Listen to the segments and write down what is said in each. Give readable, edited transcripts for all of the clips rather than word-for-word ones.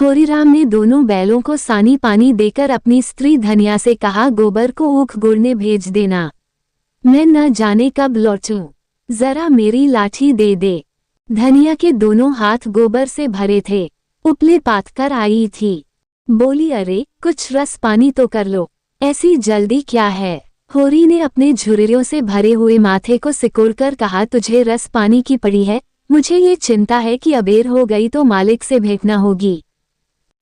होरीराम ने दोनों बैलों को सानी पानी देकर अपनी स्त्री धनिया से कहा, गोबर को ऊख गुड़ने भेज देना, मैं न जाने कब लौटूं, जरा मेरी लाठी दे दे। धनिया के दोनों हाथ गोबर से भरे थे, उपले पात कर आई थी। बोली, अरे कुछ रस पानी तो कर लो, ऐसी जल्दी क्या है। होरी ने अपने झुर्रियों से भरे हुए माथे को सिकोड़कर कहा, तुझे रस पानी की पड़ी है, मुझे ये चिंता है कि अबेर हो गई तो मालिक से भेंटना होगी।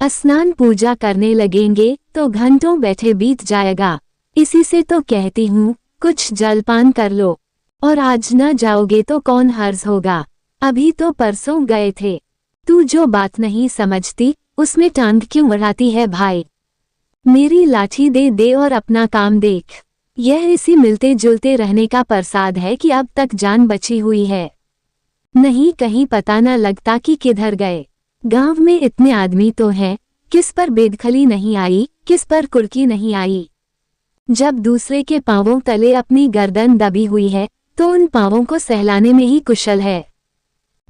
स्नान पूजा करने लगेंगे तो घंटों बैठे बीत जाएगा, इसी से तो कहती हूँ कुछ जलपान कर लो, और आज न जाओगे तो कौन हर्ज होगा, अभी तो परसों गए थे। तू जो बात नहीं समझती उसमें टांग क्यों अड़ाती है भाई। मेरी लाठी दे दे और अपना काम देख। यह इसी मिलते जुलते रहने का प्रसाद है कि अब तक जान बची हुई है, नहीं कहीं पता न लगता कि किधर गए। गांव में इतने आदमी तो हैं, किस पर बेदखली नहीं आई, किस पर कुर्की नहीं आई। जब दूसरे के पांवों तले अपनी गर्दन दबी हुई है तो उन पांवों को सहलाने में ही कुशल है।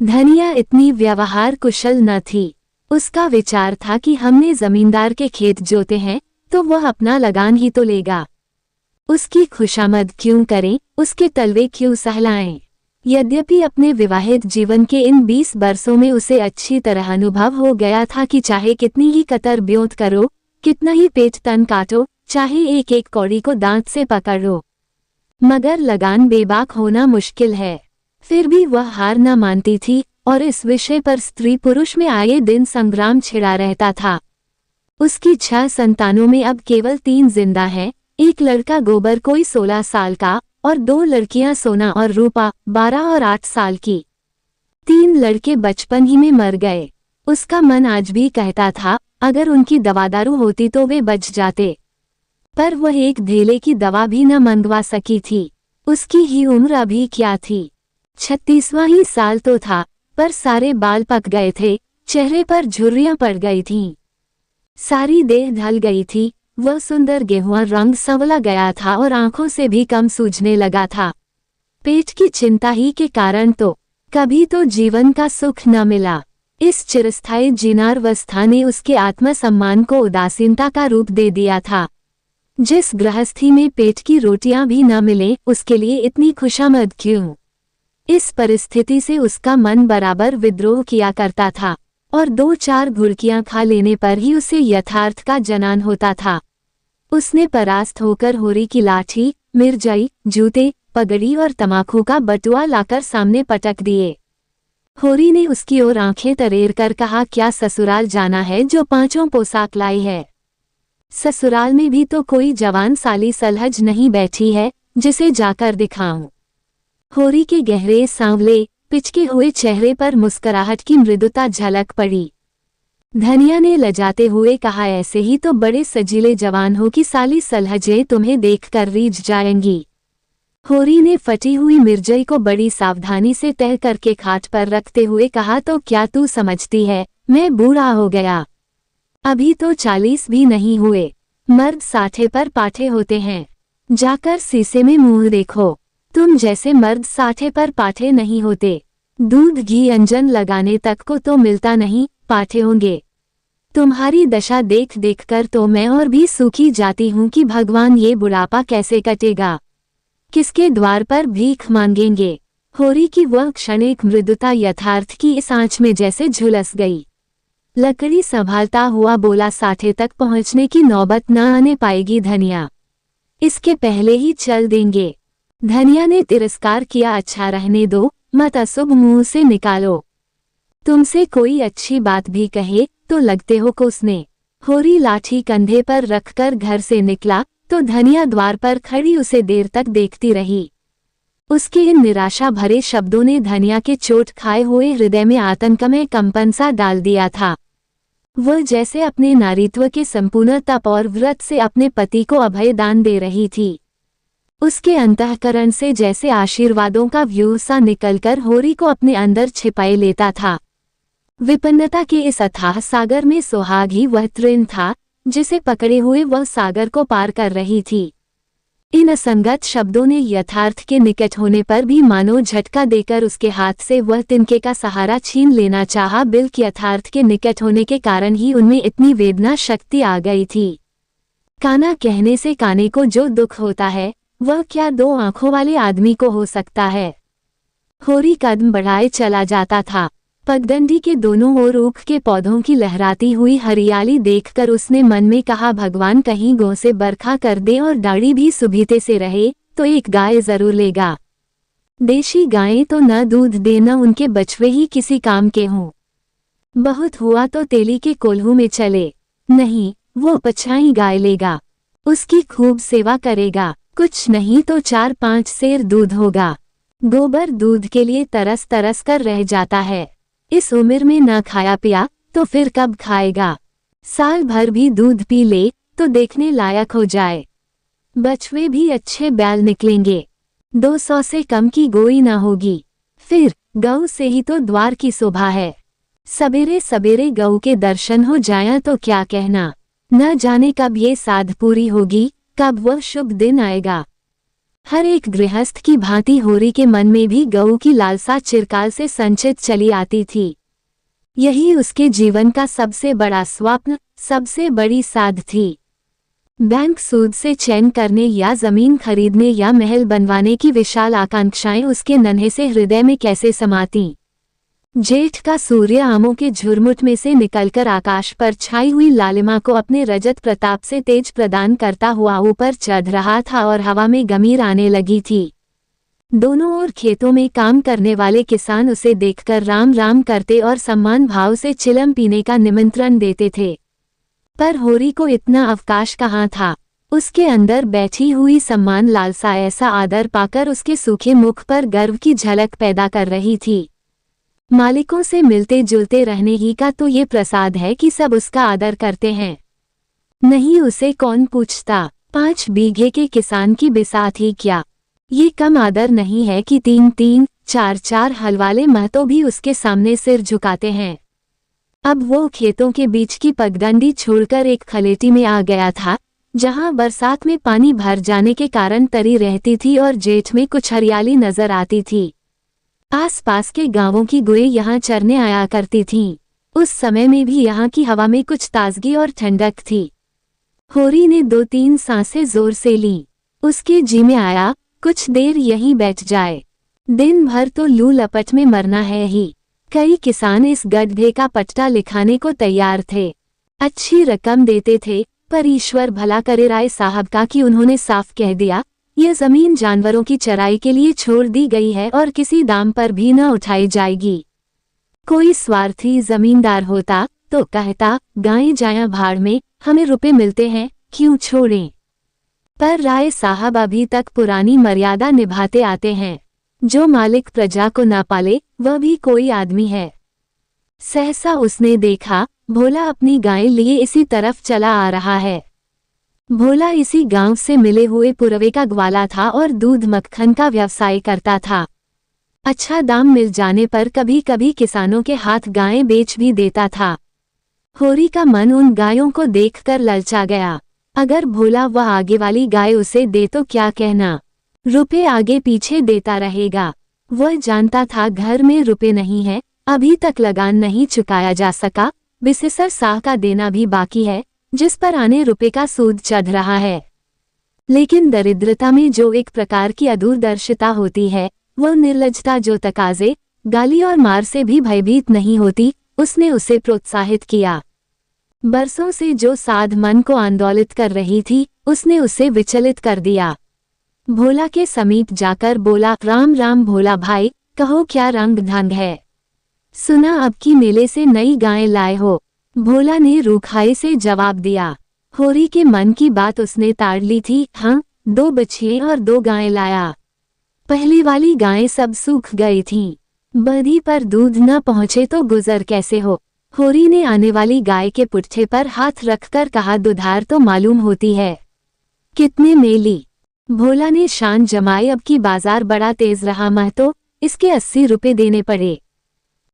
धनिया इतनी व्यवहार कुशल न थी। उसका विचार था कि हमने जमींदार के खेत जोते हैं तो वह अपना लगान ही तो लेगा, उसकी खुशामद क्यों करें, उसके तलवे क्यों सहलाएं। यद्यपि अपने विवाहित जीवन के इन 20 बरसों में उसे अच्छी तरह अनुभव हो गया था कि चाहे कितनी ही कतर ब्योंत करो, कितना ही पेट तन काटो, चाहे एक एक कौड़ी को दांत से पकड़ो, मगर लगान बेबाक होना मुश्किल है। फिर भी वह हार न मानती थी और इस विषय पर स्त्री पुरुष में आए दिन संग्राम छिड़ा रहता था। उसकी 6 संतानों में अब केवल 3 जिंदा हैं, एक लड़का गोबर कोई 16 साल का और 2 लड़कियां सोना और रूपा 12 और 8 साल की। 3 लड़के बचपन ही में मर गए। उसका मन आज भी कहता था अगर उनकी दवादारू होती तो वे बच जाते, पर वह एक धेले की दवा भी न मंगवा सकी थी। उसकी ही उम्र अभी क्या थी, 36वां ही साल तो था, पर सारे बाल पक गए थे, चेहरे पर झुर्रियां पड़ गई थीं, सारी देह ढल गई थी। वह सुंदर गेहुआ रंग संवला गया था और आंखों से भी कम सूझने लगा था। पेट की चिंता ही के कारण तो कभी तो जीवन का सुख न मिला। इस चिरस्थायी जीर्णावस्था ने उसके आत्मसम्मान को उदासीनता का रूप दे दिया था। जिस गृहस्थी में पेट की रोटियां भी न मिले उसके लिए इतनी खुशामद क्यों। इस परिस्थिति से उसका मन बराबर विद्रोह किया करता था और 2-4 घुड़कियां खा लेने पर ही उसे यथार्थ का जनान होता था। उसने परास्त होकर होरी की लाठी, मिर्जाई, जूते, पगड़ी और तमाकू का बटुआ लाकर सामने पटक दिए। होरी ने उसकी ओर आंखें तरेर कर कहा, क्या ससुराल जाना है जो 5 पोशाक लाई है। ससुराल में भी तो कोई जवान साली सलहज नहीं बैठी है जिसे जाकर दिखाऊं। होरी के गहरे सांवले पिचके हुए चेहरे पर मुस्कुराहट की मृदुता झलक पड़ी। धनिया ने लजाते हुए कहा, ऐसे ही तो बड़े सजीले जवान हो कि साली सलहजें तुम्हें देखकर रीझ जाएंगी। होरी ने फटी हुई मिर्जई को बड़ी सावधानी से तह करके खाट पर रखते हुए कहा, तो क्या तू समझती है मैं बूढ़ा हो गया, अभी तो 40 भी नहीं हुए। मर्द 60 पर पाठे होते हैं, जाकर शीशे में मुंह देखो, तुम जैसे मर्द 60 पर पाठे नहीं होते। दूध घी अंजन लगाने तक को तो मिलता नहीं, पाठे होंगे। तुम्हारी दशा देख देखकर तो मैं और भी सूखी जाती हूँ कि भगवान ये बुढ़ापा कैसे कटेगा, किसके द्वार पर भीख मांगेंगे। होरी की वह क्षणिक मृदुता यथार्थ की इस आंच में जैसे झुलस गई। लकड़ी संभालता हुआ बोला, 60 तक पहुँचने की नौबत न आने पाएगी धनिया, इसके पहले ही चल देंगे। धनिया ने तिरस्कार किया, अच्छा रहने दो, मत अशुभ मुंह से निकालो। तुमसे कोई अच्छी बात भी कहे तो लगते हो कोसने। होरी लाठी कंधे पर रखकर घर से निकला तो धनिया द्वार पर खड़ी उसे देर तक देखती रही। उसके इन निराशा भरे शब्दों ने धनिया के चोट खाए हुए हृदय में आतंकमय कंपन सा डाल दिया था। वह जैसे अपने नारीत्व के संपूर्ण तप और व्रत से अपने पति को अभय दान दे रही थी। उसके अंतःकरण से जैसे आशीर्वादों का व्यूह सा निकलकर होरी को अपने अंदर छिपाए लेता था। विपन्नता के इस अथाह सागर में सुहाग ही वह तृण था जिसे पकड़े हुए वह सागर को पार कर रही थी। इन असंगत शब्दों ने यथार्थ के निकट होने पर भी मानो झटका देकर उसके हाथ से वह तिनके का सहारा छीन लेना चाहा। बिल्कुल यथार्थ के निकट होने के कारण ही उनमें इतनी वेदना शक्ति आ गई थी। काना कहने से काने को जो दुख होता है वह क्या दो आंखों वाले आदमी को हो सकता है। होरी कदम बढ़ाए चला जाता था। पगडंडी के दोनों ओर ऊख के पौधों की लहराती हुई हरियाली देखकर उसने मन में कहा, भगवान कहीं गौ से बरखा कर दे और दाढ़ी भी सुबीते से रहे तो एक गाय जरूर लेगा। देशी गायें तो न दूध दे न उनके बछड़े ही किसी काम के हों। बहुत हुआ तो तेली के कोल्हू में चले, नहीं वो पछाई गाय लेगा, उसकी खूब सेवा करेगा, कुछ नहीं तो 4-5 सेर दूध होगा। गोबर दूध के लिए तरस तरस कर रह जाता है। इस उम्र में न खाया पिया तो फिर कब खाएगा। साल भर भी दूध पी ले तो देखने लायक हो जाए। बछड़े भी अच्छे बैल निकलेंगे। 200 से कम की गोई न होगी। फिर गऊ से ही तो द्वार की शोभा है। सवेरे सवेरे गऊ के दर्शन हो जाया तो क्या कहना। न जाने कब ये साध पूरी होगी, कब वह शुभ दिन आएगा। हर एक गृहस्थ की भांति होरी के मन में भी गऊ की लालसा चिरकाल से संचित चली आती थी। यही उसके जीवन का सबसे बड़ा स्वप्न, सबसे बड़ी साध थी। बैंक सूद से चैन करने या जमीन खरीदने या महल बनवाने की विशाल आकांक्षाएं उसके नन्हे से हृदय में कैसे समातीं। जेठ का सूर्य आमों के झुरमुट में से निकलकर आकाश पर छाई हुई लालिमा को अपने रजत प्रताप से तेज प्रदान करता हुआ ऊपर चढ़ रहा था और हवा में गमीर आने लगी थी। दोनों ओर खेतों में काम करने वाले किसान उसे देखकर राम राम करते और सम्मान भाव से चिलम पीने का निमंत्रण देते थे। पर होरी को इतना अवकाश कहाँ था। उसके अंदर बैठी हुई सम्मान लालसा ऐसा आदर पाकर उसके सूखे मुख पर गर्व की झलक पैदा कर रही थी। मालिकों से मिलते जुलते रहने ही का तो ये प्रसाद है कि सब उसका आदर करते हैं। नहीं उसे कौन पूछता। 5 बीघे के किसान की बिसात ही क्या। ये कम आदर नहीं है कि 3-3, 4-4 हल वाले महतो भी उसके सामने सिर झुकाते हैं। अब वो खेतों के बीच की पगडंडी छोड़कर एक खलेटी में आ गया था, जहां बरसात में पानी भर जाने के कारण तरी रहती थी और जेठ में कुछ हरियाली नजर आती थी। आसपास के गांवों की गुएं यहाँ चरने आया करती थीं। उस समय में भी यहाँ की हवा में कुछ ताजगी और ठंडक थी। होरी ने 2-3 सांसें जोर से लीं। उसके जी में आया कुछ देर यहीं बैठ जाए। दिन भर तो लू लपट में मरना है ही। कई किसान इस गड्ढे का पट्टा लिखाने को तैयार थे। अच्छी रकम देते थे, पर ईश्वर भला करे राय साहब का कि उन्होंने साफ कह दिया, यह जमीन जानवरों की चराई के लिए छोड़ दी गई है और किसी दाम पर भी न उठाई जाएगी। कोई स्वार्थी जमींदार होता तो कहता, गायें जाया भाड़ में, हमें रुपए मिलते हैं, क्यों छोड़ें। पर राय साहब अभी तक पुरानी मर्यादा निभाते आते हैं। जो मालिक प्रजा को ना पाले वह भी कोई आदमी है। सहसा उसने देखा, भोला अपनी गाय लिए इसी तरफ चला आ रहा है। भोला इसी गांव से मिले हुए पुरवे का ग्वाला था और दूध मक्खन का व्यवसाय करता था। अच्छा दाम मिल जाने पर कभी कभी किसानों के हाथ गायें बेच भी देता था। होरी का मन उन गायों को देखकर ललचा गया। अगर भोला वह आगे वाली गाय उसे दे तो क्या कहना, रुपए आगे पीछे देता रहेगा। वह जानता था घर में रुपए नहीं है, अभी तक लगान नहीं चुकाया जा सका, बिसेसर साह का देना भी बाकी है, जिस पर आने रुपए का सूद चढ़ रहा है। लेकिन दरिद्रता में जो एक प्रकार की अदूरदर्शिता होती है, वह निर्लजता जो तकाजे, गाली और मार से भी भयभीत नहीं होती, उसने उसे प्रोत्साहित किया। बरसों से जो साध मन को आंदोलित कर रही थी, उसने उसे विचलित कर दिया। भोला के समीप जाकर बोला, राम राम भोला भाई, कहो क्या रंग ढंग है। सुना अब की मेले से नई गायें लाए हो। भोला ने रूखाई से जवाब दिया। होरी के मन की बात उसने ताड़ ली थी। हाँ, 2 बछिए और 2 गायें लाया। पहली वाली गायें सब सूख गई थीं। बधी पर दूध न पहुँचे तो गुजर कैसे हो। होरी ने आने वाली गाय के पुट्ठे पर हाथ रखकर कहा, दुधार तो मालूम होती है, कितने में ली। भोला ने शान जमाई, अब की बाजार बड़ा तेज रहा महतो, इसके 80 रुपए देने पड़े।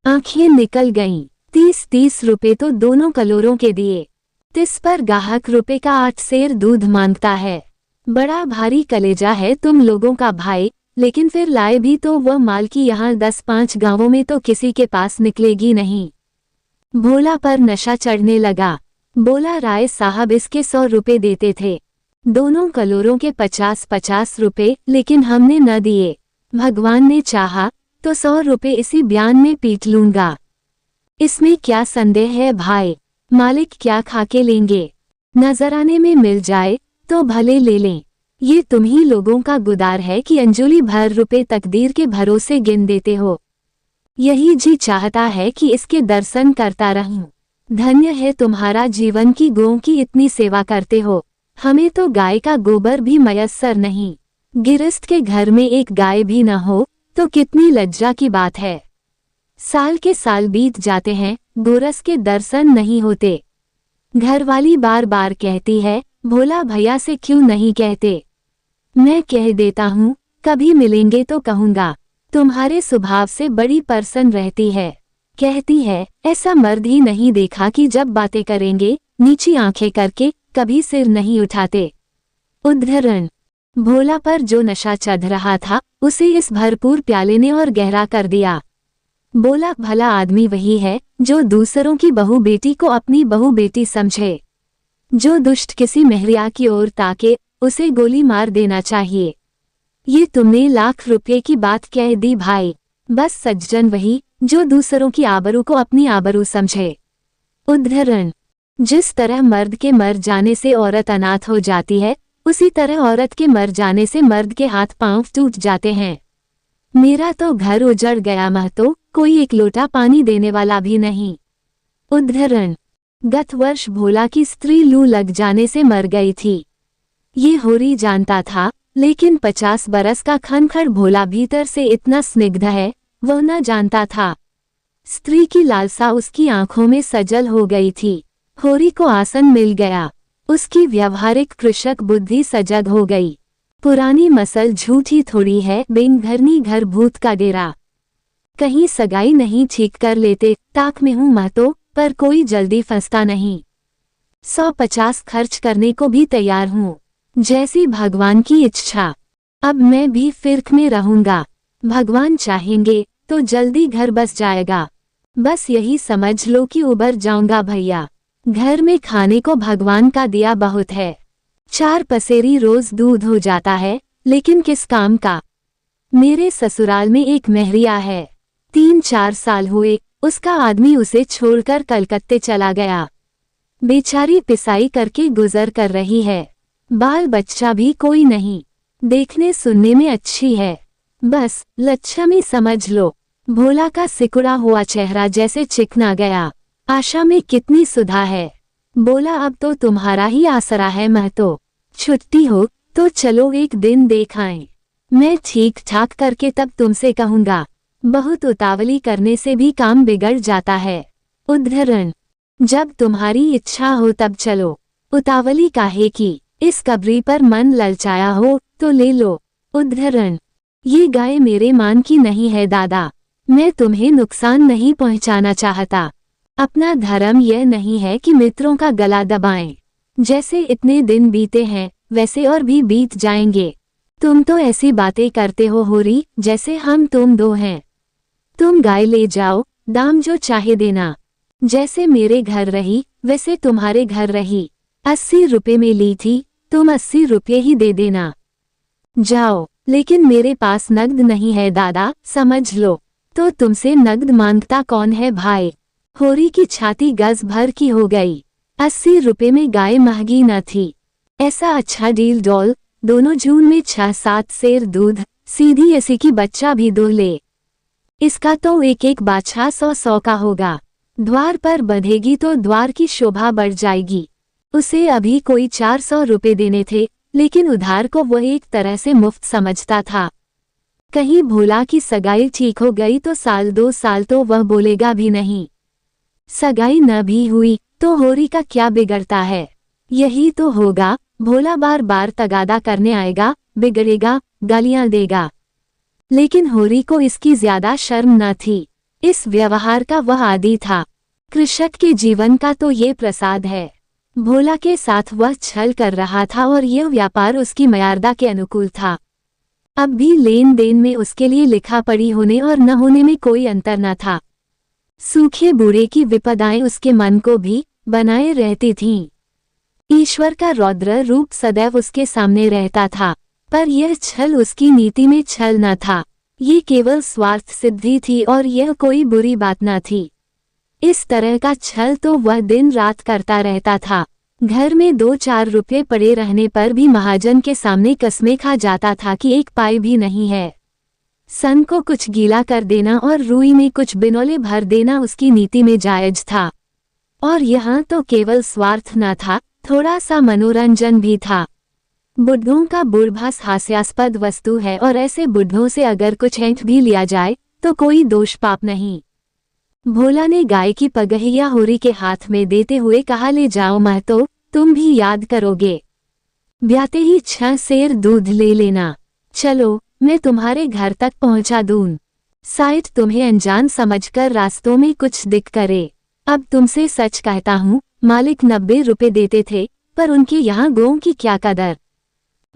आंखें निकल गईं। 30-30 रुपए तो दोनों कलोरों के दिए। 30 पर गाहक रुपए का 8 सेर दूध मांगता है। बड़ा भारी कलेजा है तुम लोगों का भाई, लेकिन फिर लाए भी तो वह माल की यहाँ 10-5 गांवों में तो किसी के पास निकलेगी नहीं। भोला पर नशा चढ़ने लगा। बोला राय साहब इसके 100 रुपए देते थे, दोनों कलोरों के 50-50 रुपए, लेकिन हमने न दिए। भगवान ने चाहा तो 100 रुपए इसी बयान में पीट लूंगा। इसमें क्या संदेह है भाई, मालिक क्या खाके लेंगे, नजराने में मिल जाए तो भले ले लें। ये तुम ही लोगों का गुदार है कि अंजुली भर रुपए तकदीर के भरोसे गिन देते हो। यही जी चाहता है कि इसके दर्शन करता रहूं। धन्य है तुम्हारा जीवन की गौं की इतनी सेवा करते हो, हमें तो गाय का गोबर भी मयस्सर नहीं। गिरस्त के घर में एक गाय भी न हो तो कितनी लज्जा की बात है। साल के साल बीत जाते हैं, गोरस के दर्शन नहीं होते। घरवाली बार बार कहती है भोला भैया से क्यों नहीं कहते। मैं कह देता हूँ कभी मिलेंगे तो कहूँगा, तुम्हारे स्वभाव से बड़ी प्रसन्न रहती है। कहती है ऐसा मर्द ही नहीं देखा कि जब बातें करेंगे नीची आंखें करके कभी सिर नहीं उठाते। उद्धरण। भोला पर जो नशा चढ़ रहा था उसे इस भरपूर प्याले ने और गहरा कर दिया। बोला भला आदमी वही है जो दूसरों की बहू बेटी को अपनी बहू बेटी समझे। जो दुष्ट किसी महरिया की ओर ताके उसे गोली मार देना चाहिए। ये तुमने लाख रुपये की बात कह दी भाई। बस सज्जन वही जो दूसरों की आबरू को अपनी आबरू समझे। उद्धरण। जिस तरह मर्द के मर जाने से औरत अनाथ हो जाती है, उसी तरह औरत के मर जाने से मर्द के हाथ पांव टूट जाते हैं। मेरा तो घर उजड़ गया महतो, कोई एक लोटा पानी देने वाला भी नहीं। उद्धरण। गत वर्ष भोला की स्त्री लू लग जाने से मर गई थी। ये होरी जानता था, लेकिन 50 बरस का खनखड़ भोला भीतर से इतना स्निग्ध है वह न जानता था। स्त्री की लालसा उसकी आंखों में सजल हो गई थी। होरी को आसन मिल गया, उसकी व्यवहारिक कृषक बुद्धि सजग हो गई। पुरानी मसल झूठी थोड़ी है, बिन घरनी घर भूत का डेरा। कहीं सगाई नहीं ठीक कर लेते, ताक में हूँ महतो, पर कोई जल्दी फंसता नहीं। 150 खर्च करने को भी तैयार हूँ, जैसी भगवान की इच्छा। अब मैं भी फिर्क में रहूंगा, भगवान चाहेंगे तो जल्दी घर बस जाएगा। बस यही समझ लो कि उबर जाऊंगा भैया। घर में खाने को भगवान का दिया बहुत है। 4 पसेरी रोज दूध हो जाता है, लेकिन किस काम का। मेरे ससुराल में एक महरिया है, 3-4 साल हुए उसका आदमी उसे छोड़कर कलकत्ते चला गया। बेचारी पिसाई करके गुजर कर रही है। बाल बच्चा भी कोई नहीं, देखने सुनने में अच्छी है, बस लच्छमी समझ लो। भोला का सिकुड़ा हुआ चेहरा जैसे चिकना गया। आशा में कितनी सुधा है। बोला अब तो तुम्हारा ही आसरा है महतो, छुट्टी हो तो चलो एक दिन देख आएं। मैं ठीक ठाक करके तब तुमसे कहूँगा। बहुत उतावली करने से भी काम बिगड़ जाता है। उद्धरण। जब तुम्हारी इच्छा हो तब चलो, उतावली काहे की। इस कब्री पर मन ललचाया हो तो ले लो। उद्धरण। ये गाय मेरे मान की नहीं है दादा, मैं तुम्हें नुकसान नहीं पहुंचाना चाहता। अपना धर्म यह नहीं है कि मित्रों का गला दबाएं। जैसे इतने दिन बीते हैं वैसे और भी बीत जाएंगे। तुम तो ऐसी बातें करते हो होरी जैसे हम तुम दो हैं। तुम गाय ले जाओ, दाम जो चाहे देना। जैसे मेरे घर रही वैसे तुम्हारे घर रही। 80 रुपए में ली थी, तुम 80 रुपये ही दे देना। जाओ, लेकिन मेरे पास नगद नहीं है दादा, समझ लो। तो तुमसे नगद मांगता कौन है भाई। होरी की छाती गज भर की हो गई। 80 रुपए में गाय महंगी न थी। ऐसा अच्छा डील डॉल, दोनों जून में 6-7 सेर दूध, सीधी ऐसी की बच्चा भी दो ले। इसका तो एक एक बाछा 100-100 का होगा। द्वार पर बंधेगी तो द्वार की शोभा बढ़ जाएगी। उसे अभी कोई 400 रुपए देने थे, लेकिन उधार को वह एक तरह से मुफ्त समझता था। कहीं भोला की सगाई ठीक हो गई तो 1-2 साल तो वह बोलेगा भी नहीं। सगाई न भी हुई तो होरी का क्या बिगड़ता है। यही तो होगा, भोला बार बार तगादा करने आएगा, बिगड़ेगा, गालियां देगा। लेकिन होरी को इसकी ज्यादा शर्म न थी। इस व्यवहार का वह आदी था। कृषक के जीवन का तो ये प्रसाद है। भोला के साथ वह छल कर रहा था और यह व्यापार उसकी मर्यादा के अनुकूल था। अब भी लेन देन में उसके लिए लिखा पढ़ी होने और न होने में कोई अंतर न था। सूखे बूढ़े की विपदाएं उसके मन को भी बनाए रहती थीं। ईश्वर का रौद्र रूप सदैव उसके सामने रहता था, पर यह छल उसकी नीति में छल न था। ये केवल स्वार्थ सिद्धि थी और यह कोई बुरी बात न थी। इस तरह का छल तो वह दिन रात करता रहता था। घर में 2-4 रुपये पड़े रहने पर भी महाजन के सामने कसमें खा जाता था कि 1 पाई भी नहीं है। सन को कुछ गीला कर देना और रुई में कुछ बिनौले भर देना उसकी नीति में जायज था। और यहाँ तो केवल स्वार्थ न था, थोड़ा सा मनोरंजन भी था। बुढ़ों का बुढ़भास हास्यास्पद वस्तु है और ऐसे बुढ़ों से अगर कुछ ऐंठ भी लिया जाए तो कोई दोष पाप नहीं। भोला ने गाय की पगहिया होरी के हाथ में देते हुए कहा, ले जाओ महतो, तुम भी याद करोगे। ब्याते ही 6 सेर दूध ले लेना। चलो, मैं तुम्हारे घर तक पहुंचा दूं। शायद तुम्हें अनजान समझकर रास्तों में कुछ दिक करे। अब तुमसे सच कहता हूँ, मालिक 90 रुपए देते थे, पर उनके यहाँ गौं की क्या कदर।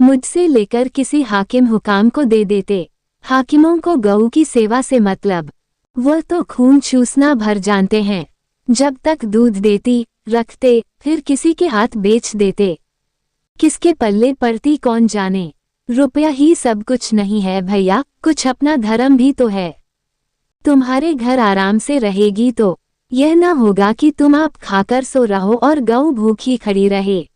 मुझसे लेकर किसी हाकिम हुकाम को दे देते। हाकिमों को गऊ की सेवा से मतलब, वह तो खून चूसना भर जानते हैं। जब तक दूध देती रखते, फिर किसी के हाथ बेच देते। किसके पल्ले पड़ती कौन जाने। रुपया ही सब कुछ नहीं है भैया, कुछ अपना धर्म भी तो है। तुम्हारे घर आराम से रहेगी तो यह न होगा कि तुम आप खाकर सो रहो और गऊ भूखी खड़ी रहे।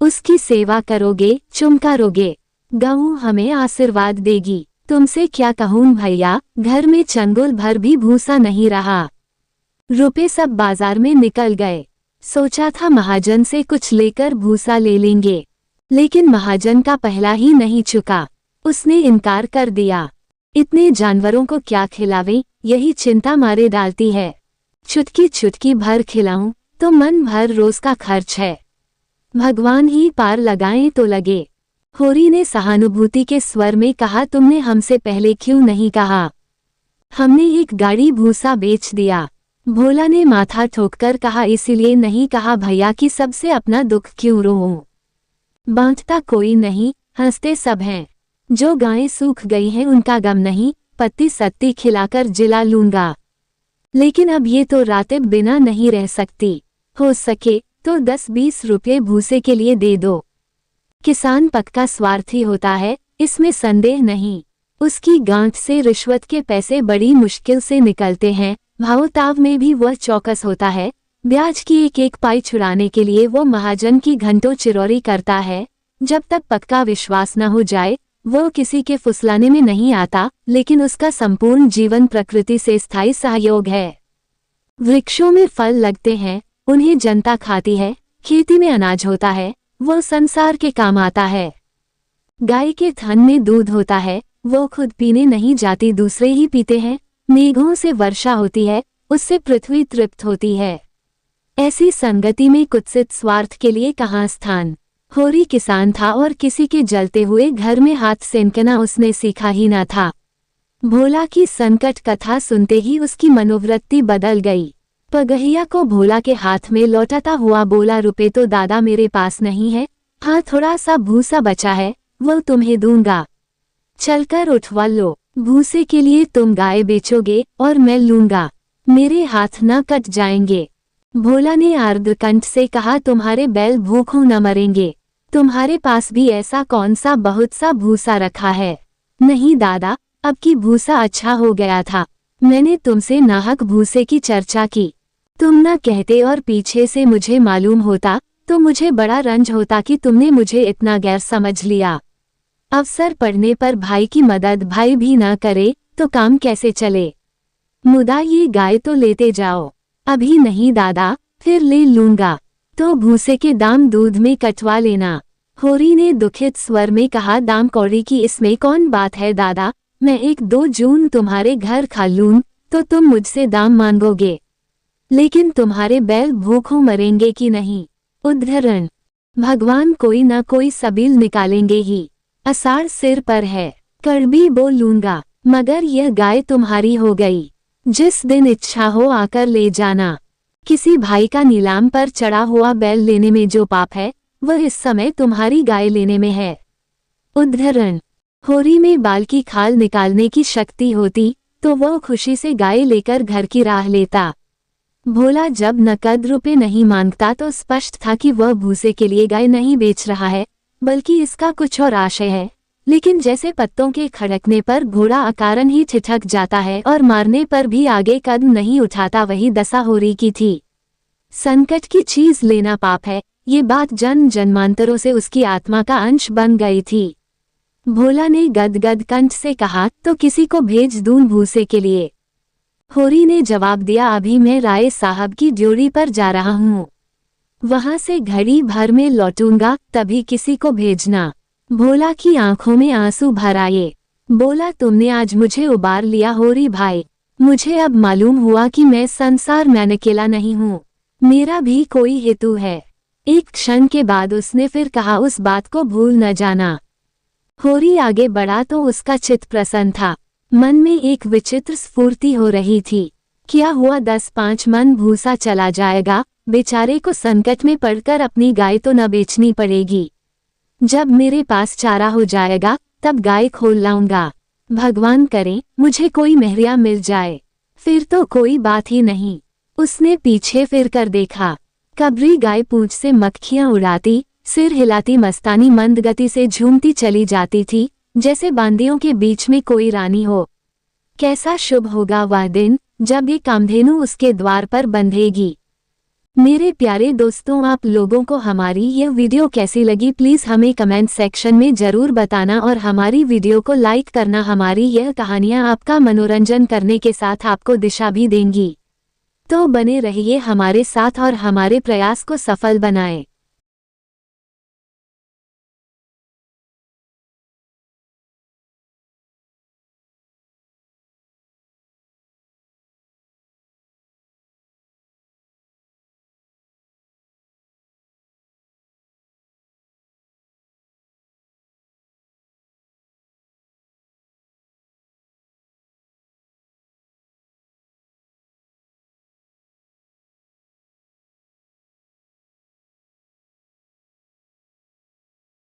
उसकी सेवा करोगे, चुमकारोगे, गऊ हमें आशीर्वाद देगी। तुमसे क्या कहूँ भैया, घर में चंगुल भर भी भूसा नहीं रहा। रुपए सब बाजार में निकल गए। सोचा था महाजन से कुछ लेकर भूसा ले लेंगे, लेकिन महाजन का पहला ही नहीं चुका। उसने इनकार कर दिया। इतने जानवरों को क्या खिलावें, यही चिंता मारे डालती है। चुटकी चुटकी भर खिलाऊं तो मन भर रोज का खर्च है। भगवान ही पार लगाएं तो लगे। होरी ने सहानुभूति के स्वर में कहा, तुमने हमसे पहले क्यों नहीं कहा। हमने एक गाड़ी भूसा बेच दिया। भोला ने माथा ठोककर कहा, इसीलिए नहीं कहा भैया कि सबसे अपना दुख क्यों रोऊं। बांटता कोई नहीं, हंसते सब हैं। जो गायें सूख गई हैं उनका गम नहीं, पत्ती सत्ती खिलाकर जिला लूंगा। लेकिन अब ये तो रातें बिना नहीं रह सकती। हो सके तो 10-20 रुपये भूसे के लिए दे दो। किसान पक्का स्वार्थी होता है, इसमें संदेह नहीं। उसकी गांठ से रिश्वत के पैसे बड़ी मुश्किल से निकलते हैं। भावताव में भी वह चौकस होता है। ब्याज की एक पाई छुड़ाने के लिए वो महाजन की घंटों चिरौरी करता है। जब तक पक्का विश्वास न हो जाए वो किसी के फुसलाने में नहीं आता, लेकिन उसका संपूर्ण जीवन प्रकृति से स्थायी सहयोग है। वृक्षों में फल लगते हैं, उन्हें जनता खाती है। खेती में अनाज होता है, वो संसार के काम आता है। गाय के थन में दूध होता है, वो खुद पीने नहीं जाती, दूसरे ही पीते हैं। मेघों से वर्षा होती है, उससे पृथ्वी तृप्त होती है। ऐसी संगति में कुत्सित स्वार्थ के लिए कहाँ स्थान। होरी किसान था और किसी के जलते हुए घर में हाथ सेंकना उसने सीखा ही न था। भोला की संकट कथा सुनते ही उसकी मनोवृत्ति बदल गई। पगहिया को भोला के हाथ में लौटाता हुआ बोला, रुपए तो दादा मेरे पास नहीं है, हाँ थोड़ा सा भूसा बचा है, वो तुम्हें दूंगा। चलकर उठवा लो। भूसे के लिए तुम गाय बेचोगे और मैं लूंगा, मेरे हाथ न कट जाएंगे। भोला ने आर्द्रकंठ से कहा, तुम्हारे बैल भूखों न मरेंगे। तुम्हारे पास भी ऐसा कौन सा बहुत सा भूसा रखा है। नहीं दादा, अब की भूसा अच्छा हो गया था। मैंने तुमसे नाहक भूसे की चर्चा की। तुम न कहते और पीछे से मुझे मालूम होता तो मुझे बड़ा रंज होता कि तुमने मुझे इतना गैर समझ लिया। अवसर पड़ने पर भाई की मदद भाई भी न करे तो काम कैसे चले। मुदा ये गाय तो लेते जाओ। अभी नहीं दादा, फिर ले लूंगा। तो भूसे के दाम दूध में कटवा लेना। होरी ने दुखित स्वर में कहा, दाम कौड़ी की इसमें कौन बात है दादा। मैं 1-2 जून तुम्हारे घर खा लूं तो तुम मुझसे दाम मांगोगे, लेकिन तुम्हारे बैल भूखों मरेंगे कि नहीं। उद्धरण, भगवान कोई न कोई सबील निकालेंगे ही। आषाढ़ सिर पर है, कड़बी बोल लूंगा, मगर यह गाय तुम्हारी हो गई। जिस दिन इच्छा हो आकर ले जाना। किसी भाई का नीलाम पर चढ़ा हुआ बैल लेने में जो पाप है, वह इस समय तुम्हारी गाय लेने में है। उदाहरण, होरी में बाल की खाल निकालने की शक्ति होती तो वह खुशी से गाय लेकर घर की राह लेता। भोला जब नकद रुपए नहीं मांगता तो स्पष्ट था कि वह भूसे के लिए गाय नहीं बेच रहा है, बल्कि इसका कुछ और आशय है। लेकिन जैसे पत्तों के खड़कने पर घोड़ा अकारण ही ठिठक जाता है और मारने पर भी आगे कदम नहीं उठाता, वही दशा होरी की थी। संकट की चीज लेना पाप है, ये बात जन्म जन्मांतरों से उसकी आत्मा का अंश बन गई थी। भोला ने गदगद कंठ से कहा, तो किसी को भेज दूं भूसे के लिए? होरी ने जवाब दिया, अभी मैं राय साहब की ड्योरी पर जा रहा हूँ, वहां से घड़ी भर में लौटूंगा, तभी किसी को भेजना। भोला की आंखों में आंसू भर आए। बोला, तुमने आज मुझे उबार लिया होरी भाई। मुझे अब मालूम हुआ कि मैं संसार में अकेला नहीं हूँ, मेरा भी कोई हेतु है। एक क्षण के बाद उसने फिर कहा, उस बात को भूल न जाना। होरी आगे बढ़ा तो उसका चित्त प्रसन्न था। मन में एक विचित्र स्फूर्ति हो रही थी। क्या हुआ, 10-5 मन भूसा चला जाएगा, बेचारे को संकट में पड़कर अपनी गाय तो न बेचनी पड़ेगी। जब मेरे पास चारा हो जाएगा तब गाय खोल लाऊंगा। भगवान करे मुझे कोई मेहरिया मिल जाए, फिर तो कोई बात ही नहीं। उसने पीछे फिर कर देखा। कबरी गाय पूंछ से मक्खियां उड़ाती, सिर हिलाती मस्तानी मंद गति से झूमती चली जाती थी, जैसे बांदियों के बीच में कोई रानी हो। कैसा शुभ होगा वह दिन जब ये कामधेनु उसके द्वार पर बंधेगी। मेरे प्यारे दोस्तों, आप लोगों को हमारी यह वीडियो कैसी लगी प्लीज़ हमें कमेंट सेक्शन में ज़रूर बताना और हमारी वीडियो को लाइक करना। हमारी यह कहानियाँ आपका मनोरंजन करने के साथ आपको दिशा भी देंगी। तो बने रहिए हमारे साथ और हमारे प्रयास को सफल बनाएं।